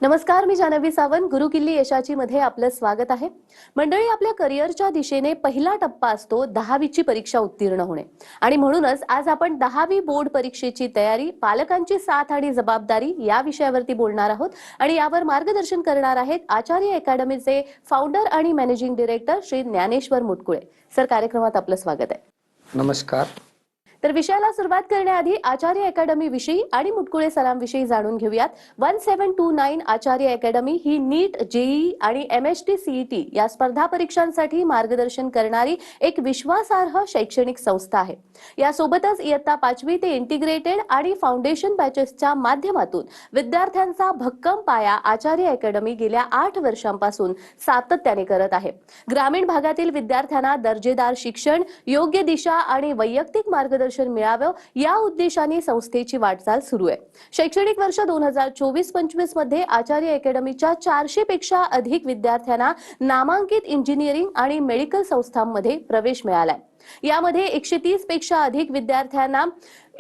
नमस्कार, मी जानवी सावंत. गुरुकिल्ली यशाची मध्ये आपलं स्वागत आहे. मंडळी, आपल्या करिअरच्या दिशेने पहिला टप्पा असतो 10वीची परीक्षा उत्तीर्ण होणे. आणि म्हणूनच आज आपण 10वी बोर्ड परीक्षेची तयारी, पालकांची साथ आणि जबाबदारी या विषयावरती बोलणार आहोत. आणि यावर मार्गदर्शन करणार आहेत आचार्य अकॅडमीचे फाउंडर आणि managing director Shri Dnyaneshwar Mutkule sir. कार्यक्रमात आपलं स्वागत आहे. नमस्कार. तर विषयाला सुरुवात करण्याआधी आचार्य अकॅडमी विषयी आणि मुटकुळे सलामविषयी जाणून घेऊयात. 1729 आचार्य अकॅडमी ही नीट, जेईई आणि MHT CET या स्पर्धा परीक्षांसाठी मार्गदर्शन करणारी एक विश्वासार्ह शैक्षणिक संस्था आहे. यासोबतच इयत्ता 5वी ते इंटिग्रेटेड आणि फाउंडेशन बॅचेसच्या माध्यमातून विद्यार्थ्यांचा भक्कम पाया आचार्य अकॅडमी गेल्या 8 वर्षांपासून सातत्याने करत आहे. ग्रामीण भागातील विद्यार्थ्यांना दर्जेदार शिक्षण, योग्य दिशा आणि वैयक्तिक मार्गदर्शन मिळावं या उद्देशाने संस्थेची वाटचाल सुरू आहे. शैक्षणिक वर्ष 2024-25 मध्ये आचार्य अकॅडमीच्या 400 पेक्षा अधिक विद्यार्थ्यांना नामांकित इंजिनिअरिंग आणि मेडिकल संस्थांमध्ये प्रवेश मिळालाय. यामध्ये 130 पेक्षा अधिक विद्यार्थ्यांना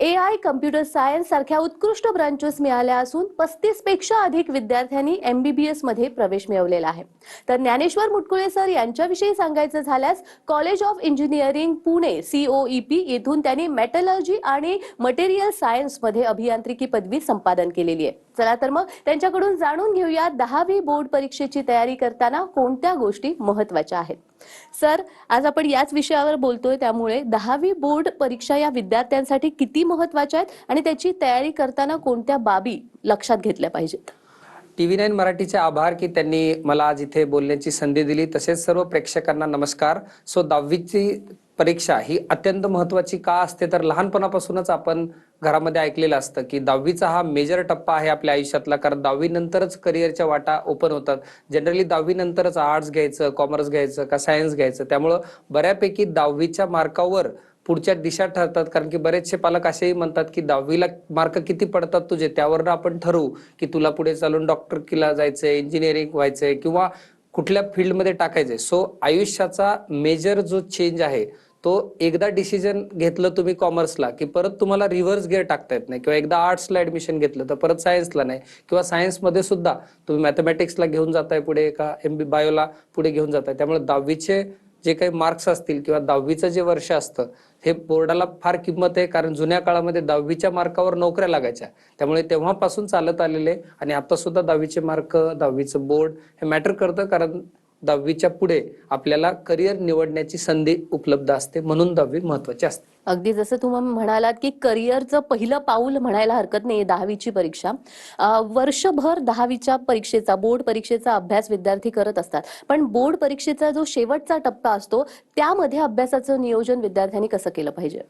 AI, कम्प्युटर सायन्स सारख्या उत्कृष्ट ब्रांचेस मिळाल्या असून 35 पेक्षा अधिक विद्यार्थ्यांनी MBBS मध्ये प्रवेश मिळवलेला आहे. तर ज्ञानेश्वर मुटकुळे सर यांच्याविषयी सांगायचं झाल्यास college of engineering Pune COEP येथून त्यांनी मेटलर्जी आणि मटेरियल सायन्स मध्ये अभियांत्रिकी पदवी संपादन केलेली आहे. चला तर मग त्यांच्याकडून जाणून घेऊया 10वी बोर्ड परीक्षेची तयारी करताना कोणत्या गोष्टी महत्त्वाच्या आहेत. सर, आज आपण याच विषयावर बोलतोय, त्यामुळे 10वी बोर्ड परीक्षा या विद्यार्थ्यांसाठी किती महत्त्वाच्या आहेत आणि त्याची तयारी करताना कोणत्या बाबी लक्षात घेतल्या पाहिजेत? TV9 मराठीचे आभार की त्यांनी मला आज इथे बोलण्याची संधी दिली. तसेच सर्व प्रेक्षकांना नमस्कार. 10वीची परीक्षा ही अत्यंत महत्त्वाची का असते, तर लहानपणापासूनच आपण घरामध्ये ऐकलेलं असतं की 10वीचा हा मेजर टप्पा आहे आपल्या आयुष्यातला. कारण 10वी नंतरच करिअरच्या वाटा ओपन होतात. जनरली 10वी नंतरच आर्ट्स घ्यायचं, कॉमर्स घ्यायचं का सायन्स घ्यायचं. त्यामुळं बऱ्यापैकी 10वीच्या मार्कावर पुढच्या दिशा ठरतात. कारण की बरेचसे पालक असेही म्हणतात की 10वीला मार्क किती पडतात तुझे, त्यावरनं आपण ठरवू की तुला पुढे चालून डॉक्टरकीला जायचंय, इंजिनिअरिंग व्हायचंय किंवा कुठल्या फील्डमध्ये टाकायचंय. सो आयुष्याचा मेजर जो चेंज आहे तो एकदा डिसिजन घेतलं तुम्ही कॉमर्सला की परत तुम्हाला रिव्हर्स गिअर टाकता येत नाही, किंवा एकदा आर्ट्सला ऍडमिशन घेतलं तर परत सायन्सला नाही, किंवा सायन्समध्ये सुद्धा तुम्ही मॅथमॅटिक्सला घेऊन जाताय पुढे का बायोला पुढे घेऊन जाताय. त्यामुळे 10वीचे जे काही मार्क्स असतील किंवा 10वीचं जे वर्ष असतं हे बोर्डाला फार किंमत आहे. कारण जुन्या काळामध्ये 10वीच्या मार्कावर नोकऱ्या लागायच्या, त्यामुळे तेव्हापासून चालत आलेले आणि आता सुद्धा 10वीचे मार्क, 10वीचं बोर्ड हे मॅटर करतं. कारण 10वीच्या पुढे आपल्याला करिअर निवडण्याची संधी उपलब्ध असते, म्हणून 10वी महत्वाची असते. अगदी जसं तुम्ही म्हणालात की करिअरचं पहिलं पाऊल म्हणायला हरकत नाही 10वीची परीक्षा. वर्षभर 10वीच्या परीक्षेचा, बोर्ड परीक्षेचा अभ्यास विद्यार्थी करत असतात. पण बोर्ड परीक्षेचा जो शेवटचा टप्पा असतो त्यामध्ये अभ्यासाचं नियोजन विद्यार्थ्यांनी कसं केलं पाहिजे?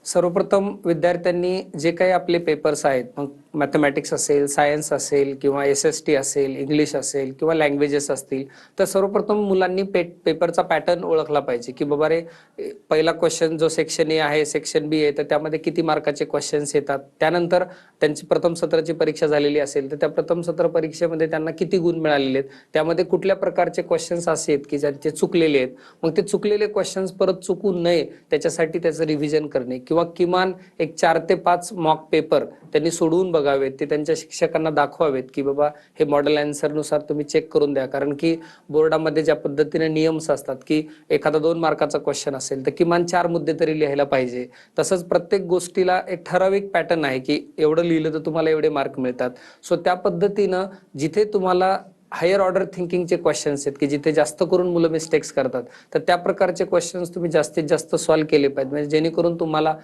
सर्वप्रथम विद्यार्थ्यांनी जे काही आपले पेपर्स आहेत, मग मॅथमॅटिक्स असेल, सायन्स असेल किंवा SST असेल, इंग्लिश असेल किंवा लँग्वेजेस असतील, तर सर्वप्रथम मुलांनी पेपरचा पॅटर्न ओळखला पाहिजे की बाबा रे, पहिला क्वेश्चन जो सेक्शन A आहे, सेक्शन B आहे, तर त्यामध्ये किती मार्काचे क्वेश्चन्स येतात. त्यानंतर त्यांची प्रथम सत्राची परीक्षा झालेली असेल तर त्या प्रथम सत्र परीक्षेमध्ये त्यांना किती गुण मिळालेले आहेत, त्यामध्ये कुठल्या प्रकारचे क्वेश्चन्स असे आहेत की ज्यांचे चुकलेले आहेत. मग ते चुकलेले क्वेश्चन्स परत चुकू नये त्याच्यासाठी त्याचं रिव्हिजन करणे, किंवा किमान एक 4 ते 5 मॉक पेपर त्यांनी सोडवून बघावेत. ते त्यांच्या शिक्षकांना दाखवावेत की बाबा हे मॉडेल आन्सर नुसार तुम्ही चेक करून द्या. कारण की बोर्डामध्ये ज्या पद्धतीने नियम्स असतात की एखादा 2 मार्काचा क्वेश्चन असेल तर किमान 4 मुद्दे तरी लिहायला पाहिजे. तसंच प्रत्येक गोष्टीला एक ठराविक पॅटर्न आहे की एवढं लिहिलं तर तुम्हाला एवढे मार्क मिळतात. सो त्या पद्धतीनं जिथे तुम्हाला हायर ऑर्डर थिंकिंगचे क्वेश्चन्स आहेत की जिथे जास्त करून मुलं मिस्टेक्स करतात, तर त्या प्रकारचे क्वेश्चन्स तुम्ही जास्तीत जास्त सॉल्व्ह केले पाहिजे, म्हणजे जेणेकरून तुम्हाला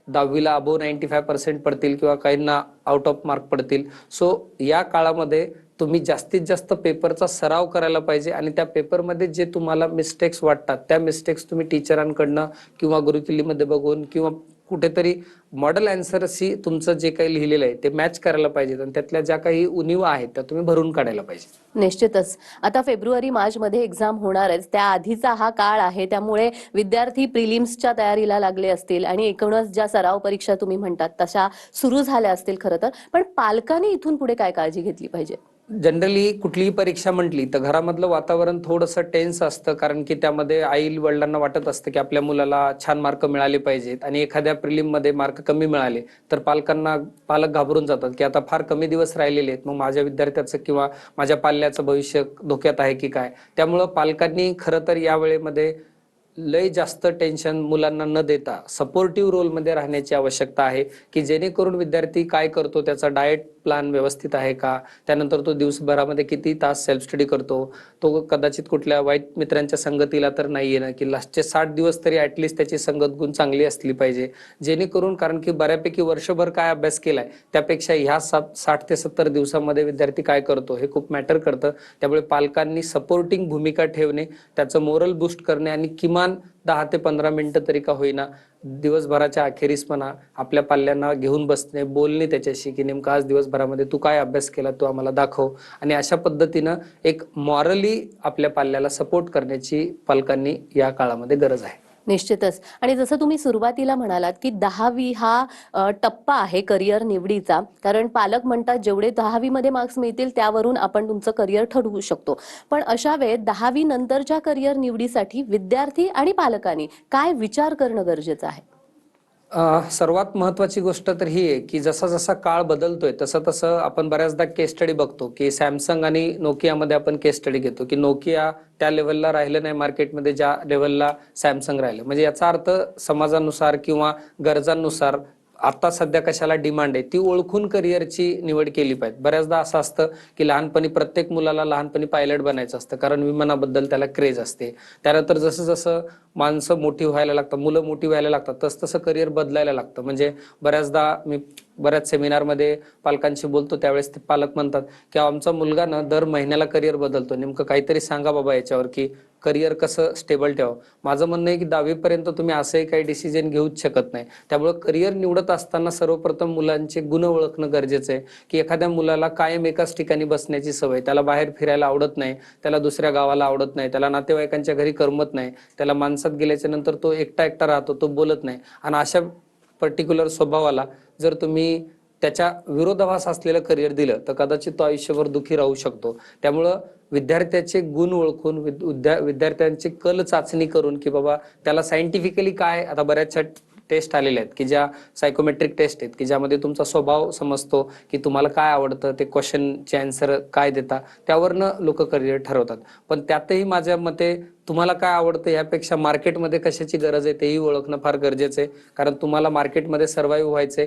10वीला अबोव 95% पडतील किंवा काहींना आउट ऑफ मार्क पडतील. सो या काळामध्ये तुम्ही जास्तीत जास्त पेपरचा सराव करायला पाहिजे आणि त्या पेपरमध्ये जे तुम्हाला मिस्टेक्स वाटतात त्या मिस्टेक्स तुम्ही टीचरांकडनं किंवा गुरुकिल्लीमध्ये बघून किंवा कुठेतरी मॉडेल आन्सरशी तुमचं जे काही लिहिलेलं आहे ते मॅच करायला पाहिजे आणि त्यातल्या ज्या काही उणिवा आहेत त्या तुम्ही भरून काढायला पाहिजे. निश्चितच आता फेब्रुवारी-मार्च मध्ये एक्झाम होणारच, त्या आधीचा हा काळ आहे, त्यामुळे विद्यार्थी प्रिलिम्सच्या तयारीला लागले असतील आणि एकूणच ज्या सराव परीक्षा तुम्ही म्हणतात तशा सुरू झाल्या असतील खरं तर. पण पालकांनी इथून पुढे काय काळजी घेतली पाहिजे? जनरली कुठलीही परीक्षा म्हटली तर घरामधलं वातावरण थोडंसं टेन्स असतं, कारण की त्यामध्ये आई वडिलांना वाटत असतं की आपल्या मुलाला छान मार्क मिळाले पाहिजेत, आणि एखाद्या प्रिलिम मध्ये मार्क कमी मिळाले तर पालक घाबरून जातात की आता फार कमी दिवस राहिलेले आहेत, मग माझ्या विद्यार्थ्याचं किंवा माझ्या पाल्याचं भविष्य धोक्यात आहे की काय. त्यामुळं पालकांनी खरं तर या वेळेमध्ये लय जास्त टेन्शन मुलांना न देता सपोर्टिव्ह रोलमध्ये राहण्याची आवश्यकता आहे, की जेणेकरून विद्यार्थी काय करतो, त्याचा डाएट प्लॅन व्यवस्थित आहे का, त्यानंतर तो दिवसभरामध्ये किती तास सेल्फ स्टडी करतो, तो कदाचित कुठल्या वाईट मित्रांच्या संगतीला तर नाहीये ना, की लास्टचे 60 दिवस तरी ऍटलिस्ट त्याची संगत गुण चांगली असली पाहिजे, जेणेकरून, कारण की बऱ्यापैकी वर्षभर काय अभ्यास केलाय त्यापेक्षा ह्या 60 ते 70 दिवसामध्ये विद्यार्थी काय करतो हे खूप मॅटर करतं. त्यामुळे पालकांनी सपोर्टिंग भूमिका ठेवणे, त्याचं मोरल बूस्ट करणे, आणि किमान 10 ते 15 मिनिटं तरी का होईना दिवसभराच्या अखेरीस म्हणा आपल्या पाल्यांना घेऊन बसणे, बोलणे त्याच्याशी की नेमका आज दिवसभरामध्ये तू काय अभ्यास केला, तू आम्हाला दाखव. आणि अशा पद्धतीनं एक मॉरली आपल्या पाल्याला सपोर्ट करण्याची पालकांनी या काळामध्ये गरज आहे. निश्चितच. आणि जसं तुम्ही सुरुवातीला म्हणालात की 10वी हा टप्पा आहे करिअर निवडीचा, कारण पालक म्हणतात जेवढे 10वी मध्ये मार्क्स मिळतील त्यावरून आपण तुमचं करिअर ठरवू शकतो. पण अशा वेळेत 10वी नंतरच्या करिअर निवडीसाठी विद्यार्थी आणि पालकांनी काय विचार करणं गरजेचं आहे? सर्वात महत्वाची गोष्ट तर ही आहे की जसा जसा काळ बदलतोय तसं तसं आपण बऱ्याचदा केस स्टडी बघतो की सॅमसंग आणि नोकियामध्ये आपण केस स्टडी घेतो की नोकिया त्या लेवलला राहिलं नाही मार्केटमध्ये ज्या लेवलला सॅमसंग राहिलं. म्हणजे याचा अर्थ समाजानुसार किंवा गरजांनुसार आता सध्या कशाला डिमांड आहे ती ओळखून करिअरची निवड केली पाहिजे. बऱ्याचदा असं असतं की लहानपणी प्रत्येक मुलाला लहानपणी पायलट बनायचं असतं, कारण विमानाबद्दल त्याला क्रेज असते. त्यानंतर जसं जसं माणसं मोठी व्हायला लागतात, मुलं मोठी व्हायला लागतात, तसं तसं करिअर बदलायला लागतं. म्हणजे बऱ्याचदा मी बऱ्याच सेमिनारमध्ये पालकांशी बोलतो त्यावेळेस ते पालक म्हणतात की आमचा मुलगा ना दर महिन्याला करिअर बदलतो, नेमकं काहीतरी सांगा बाबा याच्यावर की करिअर कसं स्टेबल ठेवावं. माझं म्हणणं आहे की 10वी पर्यंत तुम्ही असंही काही डिसिजन घेऊच शकत नाही. त्यामुळे करिअर निवडत असताना सर्वप्रथम मुलांचे गुण ओळखणं गरजेचं आहे, की एखाद्या मुलाला कायम एकाच ठिकाणी बसण्याची सवय, त्याला बाहेर फिरायला आवडत नाही, त्याला दुसऱ्या गावाला आवडत नाही, त्याला नातेवाईकांच्या घरी करमत नाही, त्याला माणसात गेल्याच्या नंतर तो एकटा एकटा राहतो, तो बोलत नाही, आणि अशा पर्टिक्युलर स्वभावाला जर तुम्ही त्याच्या विरोधाभास असलेलं करिअर दिलं तर कदाचित तो आयुष्यभर दुखी राहू शकतो. त्यामुळं विद्यार्थ्याचे गुण ओळखून विद्यार्थ्यांची कल चाचणी करून की बाबा त्याला सायंटिफिकली काय, आता बऱ्याचशा टेस्ट आलेल्या आहेत की ज्या सायकोमेट्रिक टेस्ट आहेत की ज्यामध्ये तुमचा स्वभाव समजतो की तुम्हाला काय आवडतं, ते क्वेश्चनचे आन्सर काय देता, त्यावरनं लोक करिअर ठरवतात. पण त्यातही माझ्या मते तुम्हाला काय आवडतं यापेक्षा मार्केटमध्ये कशाची गरज आहे तेही ओळखणं फार गरजेचं आहे. कारण तुम्हाला मार्केटमध्ये सर्व्हाइव्ह व्हायचंय,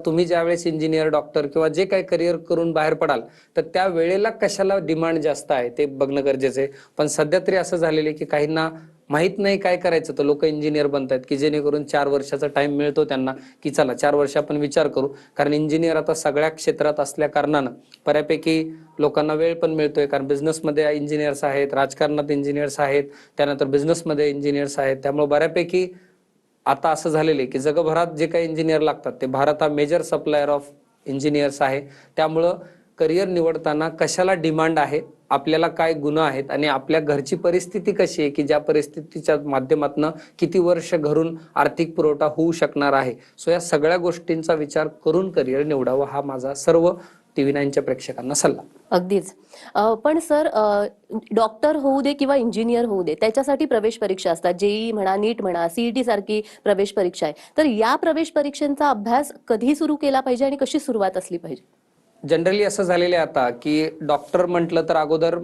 तुम्ही ज्यावेळेस इंजिनियर, डॉक्टर किंवा जे काही करिअर करून बाहेर पडाल तर त्या वेळेला कशाला डिमांड जास्त आहे ते बघणं गरजेचं आहे. पण सध्या तरी असं झालेलं आहे की काहींना माहित नाही काय करायचं तर लोक इंजिनियर बनतात, की जेणेकरून 4 वर्षाचा टाइम मिळतो त्यांना की चला 4 वर्ष आपण विचार करू. कारण इंजिनियर आता सगळ्या क्षेत्रात असल्या कारणानं बऱ्यापैकी लोकांना वेळ पण मिळतोय, कारण बिझनेसमध्ये इंजिनियर्स आहेत, राजकारणात इंजिनियर्स आहेत, त्यानंतर बिझनेसमध्ये इंजिनियर्स आहेत. त्यामुळे बऱ्यापैकी आता असं झालेलं आहे की जगभरात जे काही इंजिनियर लागतात ते भारत हा मेजर सप्लायर ऑफ इंजिनियर्स आहे. त्यामुळं करिअर निवडताना कशाला डिमांड आहे, आपल्याला काय गुण आहेत, आणि आपल्या घरची परिस्थिती कशी आहे की ज्या परिस्थितीच्या माध्यमातून किती वर्ष घरून आर्थिक पुरवठा होऊ शकणार आहे, सो या सगळ्या गोष्टींचा विचार करून करिअर निवडावं हा माझा सर्व TV9च्या प्रेक्षकांना सल्ला. अगदीच. पण सर, डॉक्टर होऊ दे किंवा इंजिनियर होऊ दे त्याच्यासाठी प्रवेश परीक्षा असतात, जेई म्हणा, नीट म्हणा, सीईटी सारखी प्रवेश परीक्षा आहे. तर या प्रवेश परीक्षांचा अभ्यास कधी सुरू केला पाहिजे आणि कशी सुरुवात असली पाहिजे? जनरली असं झालेलं आहे आता की डॉक्टर म्हटलं तर अगोदर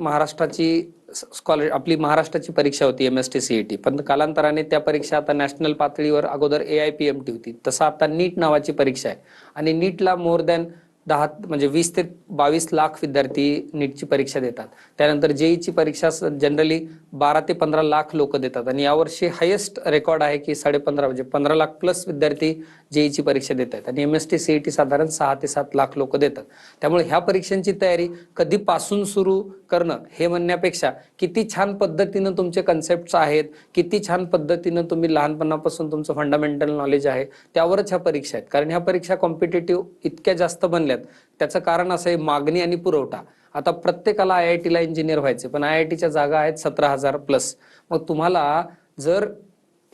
आपली महाराष्ट्राची परीक्षा होती MST CET, पण कालांतराने त्या परीक्षा आता नॅशनल पातळीवर अगोदर AIPMT होती, तसं आता नीट नावाची परीक्षा आहे. आणि नीटला मोर दॅन 20 ते 22 लाख विद्यार्थी नीटची परीक्षा देतात. त्यानंतर जेईची परीक्षा जनरली 12 ते 15 लाख लोक देतात, आणि यावर्षी हायेस्ट रेकॉर्ड आहे की 15.5 म्हणजे 15 लाख प्लस विद्यार्थी जेईची परीक्षा देत आहेत, आणि MST CET साधारण 6 ते 7 लाख लोक देतात. त्यामुळे ह्या परीक्षांची तयारी कधीपासून सुरू करणं हे म्हणण्यापेक्षा किती छान पद्धतीनं तुमचे कन्सेप्ट आहेत, किती छान पद्धतीनं तुम्ही लहानपणापासून तुमचं फंडामेंटल नॉलेज आहे त्यावरच ह्या परीक्षा आहेत. कारण ह्या परीक्षा कॉम्पिटेटिव्ह इतक्या जास्त बनल्यात, त्याचं कारण असं आहे मागणी आणि पुरवठा. आता प्रत्येकाला IITला इंजिनियर व्हायचे, पण IITच्या जागा आहेत 17,000 प्लस. मग तुम्हाला जर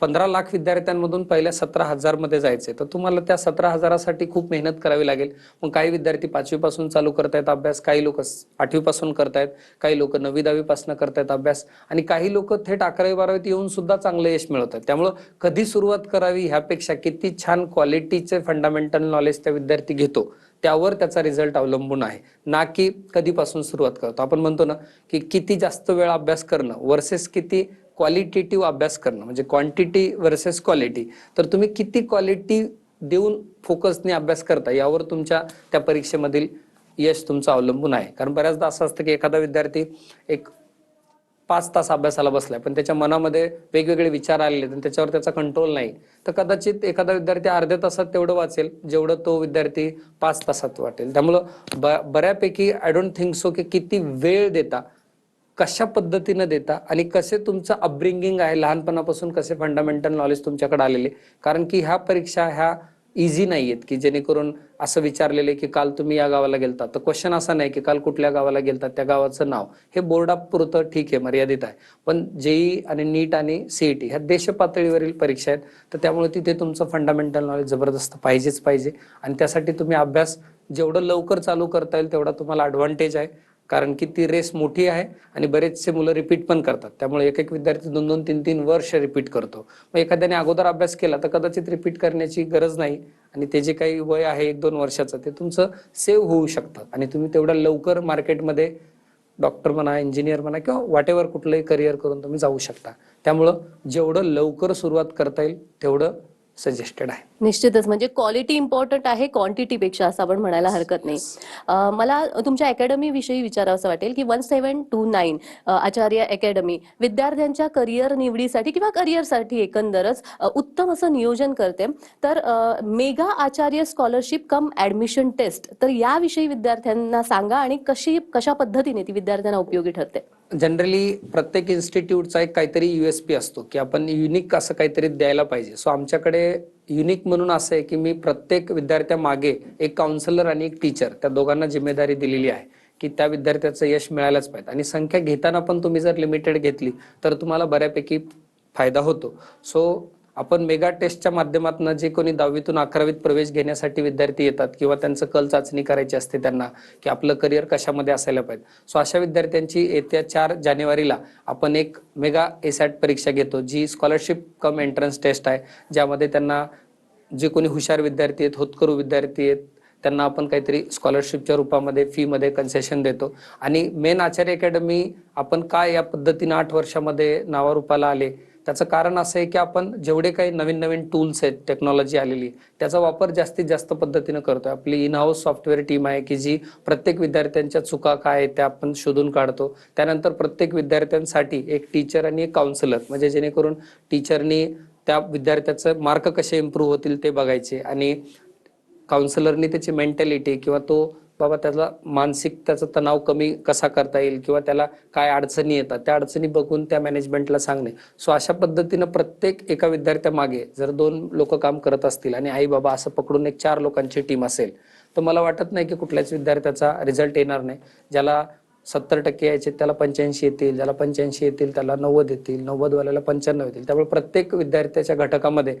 15 लाख विद्यार्थ्यांमधून पहिल्या 17,000 मध्ये जायचे, तर तुम्हाला त्या 17,000साठी खूप मेहनत करावी लागेल. मग काही विद्यार्थी 5वी पासून चालू करतायत अभ्यास, काही लोक 8वी पासून करतायत, काही लोक 9वी 10वी पासून करतायत अभ्यास, आणि काही लोक थेट 11वी 12वीत येऊन सुद्धा चांगलं यश मिळवतात. त्यामुळं कधी सुरुवात करावी ह्यापेक्षा किती छान क्वालिटीचे फंडामेंटल नॉलेज त्या विद्यार्थी घेतो त्यावर त्याचा रिझल्ट अवलंबून आहे, ना की कधीपासून सुरुवात करतो. आपण म्हणतो ना की किती जास्त वेळ अभ्यास करणं वर्सेस किती क्वालिटेटिव्ह अभ्यास करणं, म्हणजे क्वांटिटी वर्सेस क्वालिटी. तर तुम्ही किती क्वालिटी देऊन फोकसने अभ्यास करता यावर तुमच्या त्या परीक्षेमधील यश तुमचं अवलंबून आहे. कारण बऱ्याचदा असं असतं की एखादा विद्यार्थी एक 5 तास अभ्यासाला बसलाय, पण त्याच्या मनामध्ये वेगवेगळे विचार आलेले आणि त्याच्यावर त्याचा कंट्रोल नाही, तर कदाचित एखादा विद्यार्थी अर्ध्या तासात तेवढं वाचेल जेवढं तो विद्यार्थी 5 तासात वाटेल. त्यामुळं बऱ्यापैकी आय डोंट थिंक सो की किती वेळ देता, कशा पद्धतीनं देता आणि कसे तुमचं अपब्रिंगिंग आहे, लहानपणापासून कसे फंडामेंटल नॉलेज तुमच्याकडे आलेले. कारण की ह्या परीक्षा ह्या इझी नाहीयेत की जेणेकरून असं विचारलेले की काल तुम्ही या गावाला गेलता, तर क्वेश्चन असा नाही की काल कुठल्या गावाला गेलता, त्या गावाचं नाव. हे बोर्डापुरतं ठीक आहे, मर्यादित आहे. पण जेई आणि नीट आणि सीईटी ह्या देश पातळीवरील परीक्षा आहेत, तर त्यामुळे तिथे तुमचं फंडामेंटल नॉलेज जबरदस्त पाहिजेच पाहिजे. आणि त्यासाठी तुम्ही अभ्यास जेवढं लवकर चालू करता येईल तेवढा तुम्हाला ॲडव्हान्टेज आहे. कारण की ती रेस मोठी आहे आणि बरेचसे मुलं रिपीट पण करतात. त्यामुळे एक एक विद्यार्थी 2-2, 3-3 वर्ष रिपीट करतो. मग एखाद्याने अगोदर अभ्यास केला तर कदाचित रिपीट करण्याची गरज नाही, आणि ते जे काही वय आहे 1-2 वर्षाचं ते तुमचं सेव्ह होऊ शकतं, आणि तुम्ही तेवढ्या लवकर मार्केटमध्ये डॉक्टर म्हणा, इंजिनियर म्हणा, किंवा व्हॉट एव्हर कुठलंही करिअर करून तुम्ही जाऊ शकता. त्यामुळं जेवढं लवकर सुरुवात करता येईल तेवढं सजेस्टेड आहे. निश्चितच, म्हणजे क्वालिटी इम्पॉर्टंट आहे क्वांटिटीपेक्षा, असं आपण म्हणायला हरकत नाही. मला तुमच्या अकॅडमी विषयी विचारावंसं वाटेल की 1729 आचार्य अकॅडमी विद्यार्थ्यांच्या करिअर निवडीसाठी किंवा करिअरसाठी एकंदरच उत्तम असं नियोजन करते. तर मेगा आचार्य स्कॉलरशिप कम ऍडमिशन टेस्ट, तर याविषयी विद्यार्थ्यांना सांगा आणि कशा पद्धतीने ती विद्यार्थ्यांना उपयोगी ठरते. जनरली प्रत्येक इन्स्टिट्यूटचा एक काहीतरी USP असतो की आपण युनिक असं काहीतरी द्यायला पाहिजे. सो आमच्याकडे युनिक म्हणून असं आहे की मी प्रत्येक विद्यार्थ्यामागे एक काउन्सिलर आणि एक टीचर, त्या दोघांना जिम्मेदारी दिलेली आहे की त्या विद्यार्थ्याचं यश मिळायलाच पाहिजे. आणि संख्या घेताना पण तुम्ही जर लिमिटेड घेतली तर तुम्हाला बऱ्यापैकी फायदा होतो. सो आपण मेगा टेस्टच्या माध्यमातून जे कोणी 10वीतून 11वीत प्रवेश घेण्यासाठी विद्यार्थी येतात किंवा त्यांचं कल चाचणी करायची असते त्यांना की आपलं करिअर कशामध्ये असायला पाहिजे, सो अशा विद्यार्थ्यांची येत्या 4 जानेवारीला आपण एक मेगा एसॅट परीक्षा घेतो, जी स्कॉलरशिप कम एंट्रन्स टेस्ट आहे. ज्यामध्ये त्यांना जे कोणी हुशार विद्यार्थी आहेत, होतकरू विद्यार्थी आहेत, त्यांना आपण काहीतरी स्कॉलरशिपच्या रूपामध्ये फीमध्ये कन्सेशन देतो. आणि मेन आचार्य अकॅडमी आपण काय या पद्धतीनं 8 वर्षामध्ये नावारूपाला आले, त्याचं कारण असं आहे की आपण जेवढे काही नवीन नवीन टूल्स आहेत, टेक्नॉलॉजी आलेली, त्याचा वापर जास्तीत जास्त पद्धतीनं करतोय. आपली इन हाऊस सॉफ्टवेअर टीम आहे की जी प्रत्येक विद्यार्थ्यांच्या चुका काय आहेत त्या आपण शोधून काढतो. त्यानंतर प्रत्येक विद्यार्थ्यांसाठी एक टीचर आणि एक काउन्सिलर, म्हणजे जेणेकरून टीचरनी त्या विद्यार्थ्याचं मार्क कसे इम्प्रूव्ह होतील ते बघायचे, आणि काउन्सिलरनी त्याची मेंटॅलिटी किंवा तो बाबा त्याला मानसिक त्याचा तणाव कमी कसा करता येईल किंवा त्याला काय अडचणी येतात त्या अडचणी बघून त्या मॅनेजमेंटला सांगणे. सो अशा पद्धतीनं प्रत्येक एका विद्यार्थ्यामागे जर 2 लोक काम करत असतील आणि आई बाबा असं पकडून एक 4 लोकांची टीम असेल, तर मला वाटत नाही की कुठल्याच विद्यार्थ्याचा रिझल्ट येणार नाही. ज्याला 70% यायचे त्याला 85 येतील, ज्याला 85 येतील त्याला 90 येतील, 90 वाल्याला 95 येतील. त्यामुळे प्रत्येक विद्यार्थ्याच्या घटकामध्ये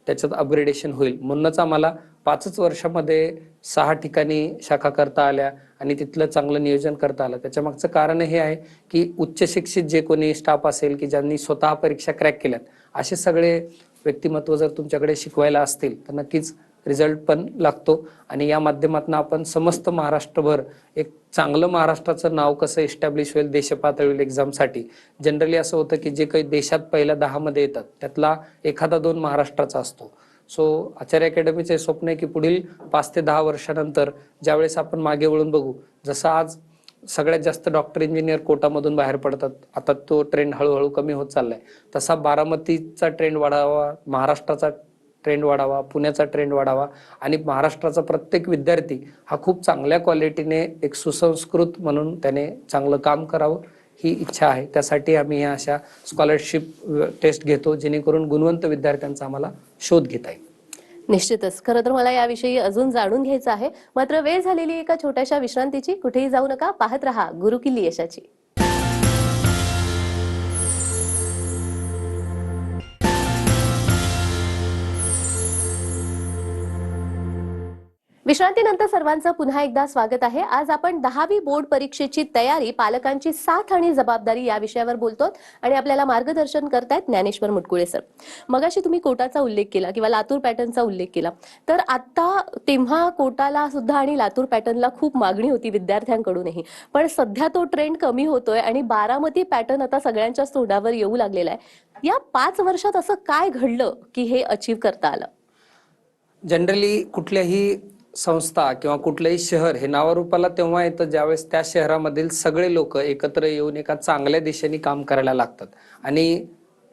त्याच्यात अपग्रेडेशन होईल. म्हणूनच आम्हाला 5च वर्षामध्ये 6 ठिकाणी शाखा करता आल्या आणि तिथलं चांगलं नियोजन करता आलं. त्याच्या मागचं कारण हे आहे की उच्च शिक्षित जे कोणी स्टाफ असेल की ज्यांनी स्वतः परीक्षा क्रॅक केल्यात, असे सगळे व्यक्तिमत्व जर तुमच्याकडे शिकवायला असतील तर नक्कीच रिझल्ट पण लागतो. आणि या माध्यमातून आपण समस्त महाराष्ट्रभर एक चांगलं महाराष्ट्राचं नाव कसं एस्टॅब्लिश होईल देशपातळीवर एक्झामसाठी. जनरली असं होतं की जे काही देशात पहिल्या 10 मध्ये येतात त्यातला एखादा 2 महाराष्ट्राचा असतो. सो आचार्य अकॅडमीचे स्वप्न आहे की पुढील 5 ते 10 वर्षानंतर ज्यावेळेस आपण मागे वळून बघू, जसं आज सगळ्यात जास्त डॉक्टर इंजिनियर कोटामधून बाहेर पडतात, आता तो ट्रेंड हळूहळू कमी होत चाललाय, तसा बारामतीचा ट्रेंड वाढावा, महाराष्ट्राचा ट्रेंड वाढावा, पुण्याचा ट्रेंड वाढावा, आणि महाराष्ट्राचा प्रत्येक विद्यार्थी हा खूप चांगल्या क्वालिटीने एक सुसंस्कृत म्हणून त्याने चांगलं काम करावं ही इच्छा आहे. त्यासाठी आम्ही ह्या अशा स्कॉलरशिप टेस्ट घेतो जेणेकरून गुणवंत विद्यार्थ्यांचा आम्हाला शोध घेता येईल. निश्चितच, खरं तर मला याविषयी अजून जाणून घ्यायचं आहे, मात्र वेळ झालेली एका छोट्याशा विश्रांतीची. कुठेही जाऊ नका, पाहत रहा गुरुकिल्ली यशाची. विश्रांतीनंतर सर्वांचं पुन्हा एकदा स्वागत आहे. आज आपण 10वी बोर्ड परीक्षेची तयारी, पालकांची साथ आणि जबाबदारी या विषयावर बोलतोत आणि आपल्याला मार्गदर्शन करतायत ज्ञानेश्वर मुटकुळे सर. मगाशी तुम्ही कोटाचा उल्लेख केला किंवा लातूर पॅटर्नचा उल्लेख केला, तर आता तेव्हा कोटाला सुद्धा आणि लातूर पॅटर्नला खूप मागणी होती विद्यार्थ्यांकडूनही, पण सध्या तो ट्रेंड कमी होतोय आणि बारामती पॅटर्न आता सगळ्यांच्याच तोंडावर येऊ लागलेला आहे. या 5 वर्षात असं काय घडलं की हे अचीव करता आलं? जनरली कुठल्याही संस्था किंवा कुठलंही शहर हे नावारूपाला तेव्हा येतं ज्यावेळेस त्या शहरामधील सगळे लोक एकत्र येऊन एका चांगल्या दिशेने काम करायला लागतात. आणि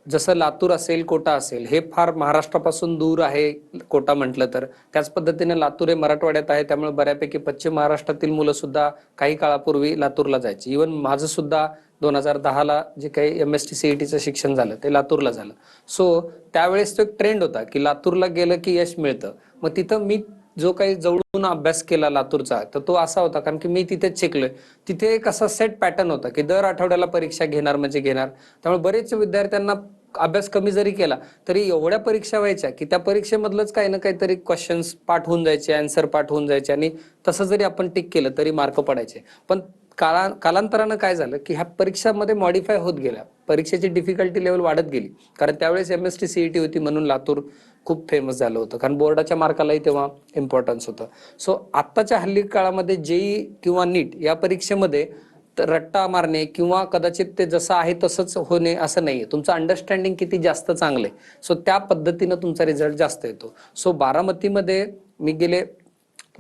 जसं लातूर असेल, कोटा असेल, हे फार महाराष्ट्रापासून दूर आहे कोटा म्हटलं तर. त्याच पद्धतीने लातूर हे मराठवाड्यात आहे, त्यामुळे बऱ्यापैकी पश्चिम महाराष्ट्रातील मुलं सुद्धा काही काळापूर्वी लातूरला जायची. इव्हन माझं सुद्धा 2010ला जे काही MST CETचं शिक्षण झालं ते लातूरला झालं. सो त्यावेळेस तो एक ट्रेंड होता की लातूरला गेलं की यश मिळतं. मग तिथं मी जो काही जवळून अभ्यास केला लातूरचा, तर तो असा होता कारण की मी तिथेच शिकलोय. तिथे एक असा सेट पॅटर्न होता की दर आठवड्याला परीक्षा घेणार म्हणजे घेणार. त्यामुळे बरेच विद्यार्थ्यांना अभ्यास कमी जरी केला तरी एवढ्या परीक्षा व्हायच्या की त्या परीक्षेमधलंच काही ना काहीतरी क्वेश्चन्स पाठ होऊन जायचे, आन्सर पाठ होऊन जायचे आणि तसं जरी आपण टिक केलं तरी मार्क पडायचे. पण कालांतरानं काय झालं की ह्या परीक्षामध्ये मॉडिफाय होत गेल्या, परीक्षेची डिफिकल्टी लेवल वाढत गेली. कारण त्यावेळेस MST CET होती म्हणून लातूर खूप फेमस झालं होतं, कारण बोर्डाच्या मार्कालाही तेव्हा इम्पॉर्टन्स होतं. सो आत्ताच्या हल्ली काळामध्ये JEE किंवा नीट या परीक्षेमध्ये रट्टा मारणे किंवा कदाचित ते जसं आहे तसंच होणे असं नाहीये. तुमचं अंडरस्टँडिंग किती जास्त चांगलं आहे, सो त्या पद्धतीनं तुमचा रिझल्ट जास्त येतो. सो बारामतीमध्ये मी गेले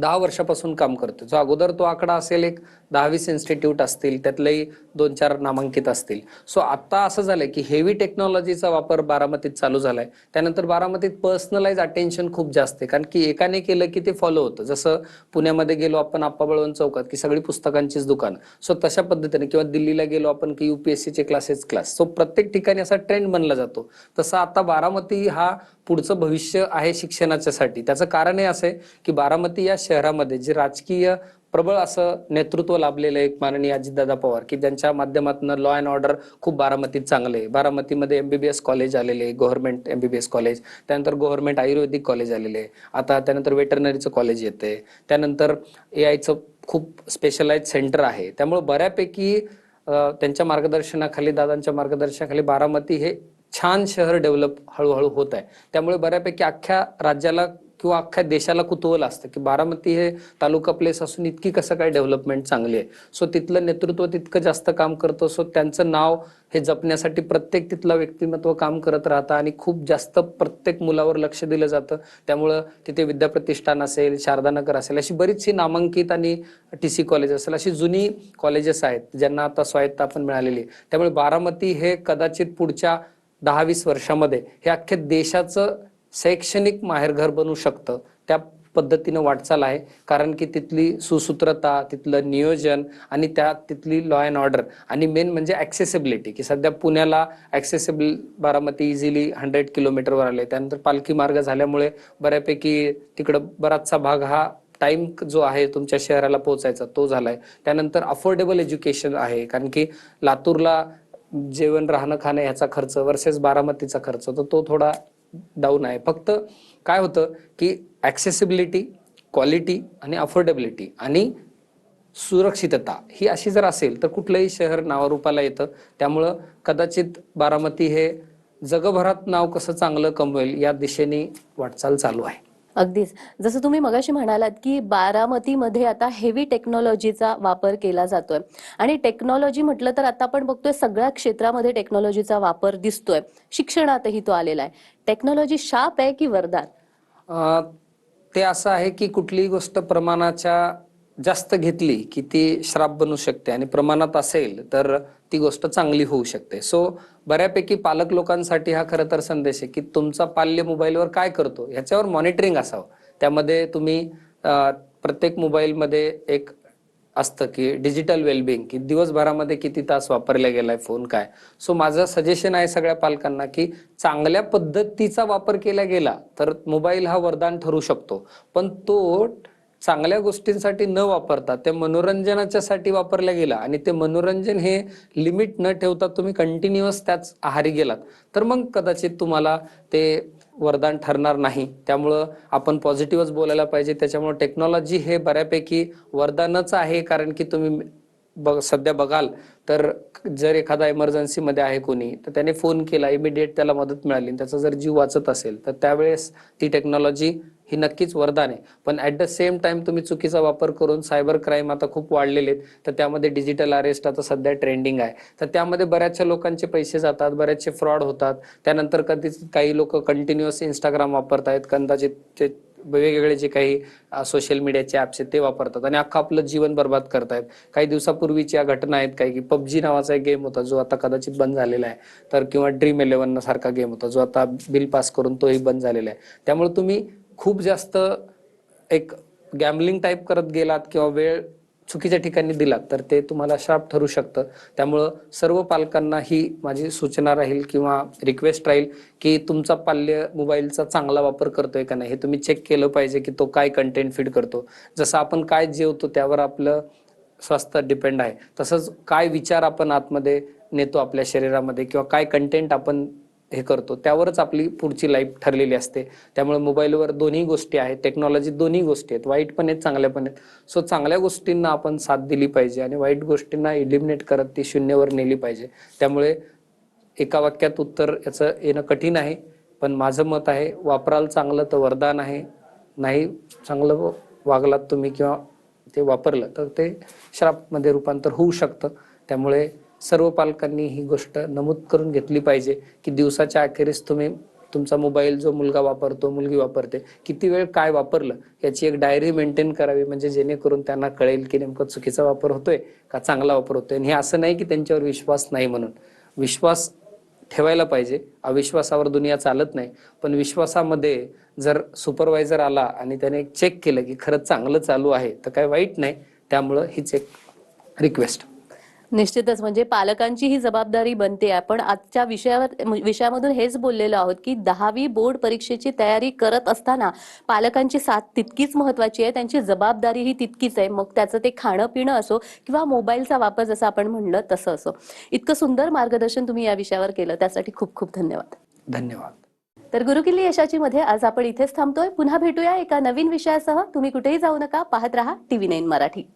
10 वर्षापासून काम करतो. जो अगोदर तो आकडा असेल एक 10-20 इन्स्टिट्यूट असतील, त्यातलेही 2-4 नामांकित असतील. सो आता असं झालंय की हेवी टेक्नॉलॉजीचा वापर बारामतीत चालू झालाय. त्यानंतर बारामतीत पर्सनलाइज अटेन्शन खूप जास्त आहे, कारण की एकाने केलं की ते फॉलो होतं. जसं पुण्यामध्ये गेलो आपण आप्पा बळवंत चौकात की सगळी पुस्तकांचीच दुकान, सो तशा पद्धतीने, किंवा दिल्लीला गेलो आपण की UPSCचे क्लास. सो प्रत्येक ठिकाणी असा ट्रेंड बनला जातो. तसं आता बारामती हा पुढचं भविष्य आहे शिक्षणाच्यासाठी. त्याचं कारण हे असं आहे की बारामती या शहरामध्ये जे राजकीय प्रबळ असं नेतृत्व लाभलेलं आहे माननीय अजितदादा पवार, की ज्यांच्या माध्यमातून लॉ अँड ऑर्डर खूप बारामतीत चांगले आहे. बारामतीमध्ये MBBS कॉलेज आलेले आहे, गव्हर्नमेंट MBBS कॉलेज, त्यानंतर गव्हर्नमेंट आयुर्वेदिक कॉलेज आलेले आहे, आता त्यानंतर वेटरनरीचं कॉलेज येते, त्यानंतर AIचं खूप स्पेशलाइज सेंटर आहे. त्यामुळे बऱ्यापैकी त्यांच्या मार्गदर्शनाखाली, दादांच्या मार्गदर्शनाखाली बारामती हे छान शहर डेव्हलप हळूहळू होत आहे. त्यामुळे बऱ्यापैकी अख्ख्या राज्याला किंवा अख्ख्या देशाला कुतूहल असतं की बारामती हे तालुका प्लेस असून इतकी कसं काय डेव्हलपमेंट चांगली आहे. सो तिथलं नेतृत्व तितकं जास्त काम करतं. सो त्यांचं नाव हे जपण्यासाठी प्रत्येक तिथलं व्यक्तिमत्व काम करत राहतं आणि खूप जास्त प्रत्येक मुलावर लक्ष दिलं जातं. त्यामुळं तिथे विद्याप्रतिष्ठान असेल, शारदानगर असेल, अशी बरीचशी नामांकित आणि TC कॉलेज असेल, अशी जुनी कॉलेजेस आहेत ज्यांना आता स्वायत्ता पण मिळालेली आहे. त्यामुळे बारामती हे कदाचित पुढच्या 10-20 वर्षामध्ये हे अख्ख्या देशाचं शैक्षणिक माहेरघर बनू शकतं. त्या पद्धतीनं वाटचाल आहे, कारण की तिथली सुसूत्रता, तिथलं नियोजन आणि तिथली लॉ अँड ऑर्डर आणि मेन म्हणजे ऍक्सेसिबिलिटी, की सध्या पुण्याला ऍक्सेसिबल बारामती इझिली 100 किलोमीटरवर आले. त्यानंतर पालखी मार्ग झाल्यामुळे बऱ्यापैकी तिकडं बराचसा भाग हा टाइम जो आहे तुमच्या शहराला पोहोचायचा तो झालाय. त्यानंतर अफोर्डेबल एज्युकेशन आहे, कारण की लातूरला जेवण, राहणं, खाणं ह्याचा खर्च वर्सेस बारामतीचा खर्च तर तो थोडा डाऊन आहे. फक्त काय होतं की ऍक्सेसिबिलिटी, क्वालिटी आणि अफोर्डेबिलिटी आणि सुरक्षितता ही अशी जर असेल तर कुठलंही शहर नावारूपाला येतं. त्यामुळं कदाचित बारामती हे जगभरात नाव कसं चांगलं कमवेल या दिशेने वाटचाल चालू आहे. अगदीच. जसं तुम्ही मगाशी म्हणालात की बारामतीमध्ये आता हेवी टेक्नॉलॉजीचा वापर केला जातोय आणि टेक्नॉलॉजी म्हटलं तर आता आपण बघतोय सगळ्या क्षेत्रामध्ये टेक्नॉलॉजीचा वापर दिसतोय. शिक्षणातही तो आलेला आहे. टेक्नॉलॉजी शाप आहे की वरदान? ते असं आहे की कुठलीही गोष्ट प्रमाणाच्या जास्त घेतली की ती श्राप बनू शकते आणि प्रमाणात असेल तर ती गोष्ट चांगली होऊ शकते. सो बऱ्यापैकी पालक लोकांसाठी हा खरं तर संदेश आहे की तुमचा पाल्य मोबाईलवर काय करतो ह्याच्यावर मॉनिटरिंग असावं. त्यामध्ये तुम्ही प्रत्येक मोबाईलमध्ये एक असतं की डिजिटल वेलबिंग, की दिवसभरामध्ये किती तास वापरला गेलाय फोन काय. सो माझं सजेशन आहे सगळ्या पालकांना की चांगल्या पद्धतीचा वापर केला गेला तर मोबाईल हा वरदान ठरू शकतो, पण तो चांगल्या गोष्टींसाठी न वापरता ते मनोरंजनाच्यासाठी वापरला गेला आणि ते मनोरंजन हे लिमिट न ठेवता तुम्ही कंटिन्युअस त्याच आहारी गेलात तर मग कदाचित तुम्हाला ते वरदान ठरणार नाही. त्यामुळं आपण पॉझिटिव्हच बोलायला पाहिजे. त्याच्यामुळे टेक्नॉलॉजी हे बऱ्यापैकी वरदानच आहे, कारण की तुम्ही सध्या बघाल तर जर एखादा इमर्जन्सीमध्ये आहे कोणी, तर त्याने फोन केला, इमिडिएट त्याला मदत मिळाली, त्याचा जर जीव वाचत असेल तर त्यावेळेस ती टेक्नॉलॉजी ही नक्कीच वरदान आहे. पण ऍट द सेम टाइम तुम्ही चुकीचा वापर करून, सायबर क्राईम आता खूप वाढलेले आहेत, तर त्यामध्ये डिजिटल अरेस्ट आता सध्या ट्रेंडिंग आहे, तर त्यामध्ये बऱ्याचशा लोकांचे पैसे जातात, बरेचसे फ्रॉड होतात. त्यानंतर कधीच काही लोक कंटिन्युअस इंस्टाग्राम वापरतायत, कदाचित ते वेगवेगळे जे काही सोशल मीडियाचे ऍप्स आहेत ते वापरतात आणि अख्खं आपलं जीवन बर्बाद करतायत. काही दिवसापूर्वीच्या घटना आहेत काही, की पबजी नावाचा एक गेम होता जो आता कदाचित बंद झालेला आहे, तर किंवा ड्रीम 11 सारखा गेम होता जो आता बिल पास करून तोही बंद झालेला आहे. त्यामुळे तुम्ही खूप जास्त एक गॅमलिंग टाईप करत गेलात किंवा वेळ चुकीच्या ठिकाणी दिलात तर ते तुम्हाला श्राप ठरू शकतं. त्यामुळं सर्व पालकांना ही माझी सूचना राहील किंवा रिक्वेस्ट राहील की तुमचा पाल्य मोबाईलचा चांगला वापर करतोय का नाही हे तुम्ही चेक केलं पाहिजे, की तो काय कंटेंट फीड करतो. जसं आपण काय जेवतो त्यावर आपलं स्वास्थ्य डिपेंड आहे, तसंच काय विचार आपण आतमध्ये नेतो आपल्या शरीरामध्ये किंवा काय कंटेंट आपण हे करतो त्यावरच आपली पुढची लाईफ ठरलेली असते. त्यामुळे मोबाईलवर दोन्ही गोष्टी आहेत, टेक्नॉलॉजी दोन्ही गोष्टी आहेत, वाईट पण आहेत, चांगल्या पण आहेत. सो चांगल्या गोष्टींना आपण साथ दिली पाहिजे आणि वाईट गोष्टींना इलिमिनेट करत ती शून्यावर नेली पाहिजे. त्यामुळे एका वाक्यात उत्तर याचं येणं कठीण आहे, पण माझं मत आहे वापराल चांगलं तर वरदान आहे, नाही चांगलं वागलात तुम्ही किंवा ते वापरलं तर ते श्रापमध्ये रूपांतर होऊ शकतं. त्यामुळे सर्व पालकांनी ही गोष्ट नमूद करून घेतली पाहिजे की दिवसाच्या अखेरीस तुम्ही तुमचा मोबाईल जो मुलगा वापरतो, मुलगी वापरते, किती वेळ काय वापरलं याची एक डायरी मेंटेन करावी, म्हणजे जेणेकरून त्यांना कळेल की नेमकं चुकीचा वापर होतोय का चांगला वापर होतोय. आणि हे असं नाही की त्यांच्यावर विश्वास नाही म्हणून, विश्वास ठेवायला पाहिजे, अविश्वासावर दुनिया चालत नाही. पण विश्वासामध्ये जर सुपरवायझर आला आणि त्याने चेक केलं की खरंच चांगलं चालू आहे तर काय वाईट नाही. त्यामुळं हीच एक रिक्वेस्ट. निश्चितच म्हणजे पालकांची ही जबाबदारी बनते. आपण आजच्या विषयामधून हेच बोललेलो आहोत की 10वी बोर्ड परीक्षेची तयारी करत असताना पालकांची साथ तितकीच महत्वाची आहे, त्यांची जबाबदारी ही तितकीच आहे. मग त्याचं ते खाणं पिणं असो किंवा मोबाईलचा वापर जसं आपण म्हणलं तसं असो. इतकं सुंदर मार्गदर्शन तुम्ही या विषयावर केलं त्यासाठी खूप खूप धन्यवाद. धन्यवाद. तर गुरुकिल्ली यशाची मध्ये आज आपण इथेच थांबतोय. पुन्हा भेटूया एका नवीन विषयासह. तुम्ही कुठेही जाऊ नका, पाहत रहा TV9 मराठी.